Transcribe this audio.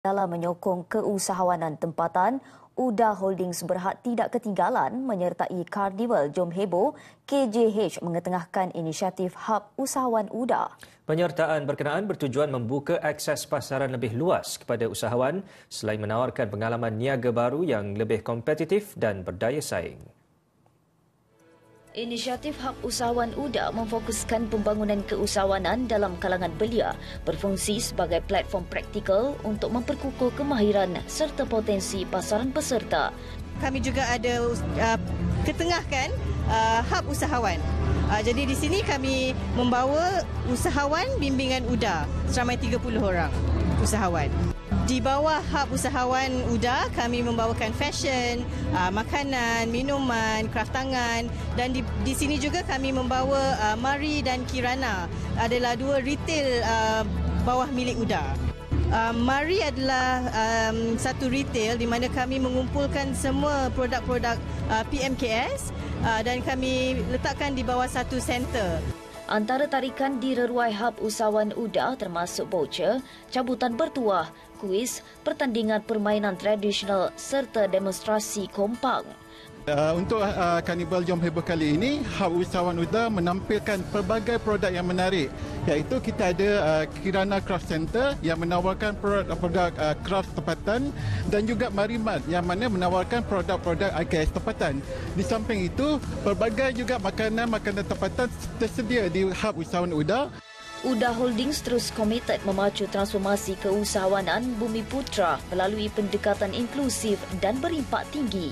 Dalam menyokong keusahawanan tempatan, UDA Holdings berhad tidak ketinggalan menyertai Karnival Jom Heboh. KJH mengetengahkan inisiatif Hub Usahawan UDA. Penyertaan berkenaan bertujuan membuka akses pasaran lebih luas kepada usahawan selain menawarkan pengalaman niaga baru yang lebih kompetitif dan berdaya saing. Inisiatif Hub Usahawan UDA memfokuskan pembangunan keusahawanan dalam kalangan belia, berfungsi sebagai platform praktikal untuk memperkukuh kemahiran serta potensi pasaran peserta. Kami juga ada ketengahkan Hub Usahawan. Jadi di sini kami membawa usahawan bimbingan UDA seramai 30 orang usahawan. Di bawah Hub Usahawan UDA, kami membawakan fashion, makanan, minuman, kraft tangan dan di sini juga kami membawa Mari dan Kirana, adalah dua retail bawah milik UDA. Mari adalah satu retail di mana kami mengumpulkan semua produk-produk PMKS dan kami letakkan di bawah satu center. Antara tarikan di reruai Hub Usahawan UDA termasuk voucher, cabutan bertuah, kuis, pertandingan permainan tradisional serta demonstrasi kompang. Untuk Karnival Jom Heboh kali ini, Hub Usahawan UDA menampilkan pelbagai produk yang menarik, iaitu kita ada Kirana Craft Center yang menawarkan produk craft tempatan dan juga Marimat yang mana menawarkan produk-produk IKS tempatan. Di samping itu, pelbagai juga makanan-makanan tempatan tersedia di Hub Usahawan UDA. UDA Holdings terus komited memacu transformasi keusahawanan Bumi Putra melalui pendekatan inklusif dan berimpak tinggi.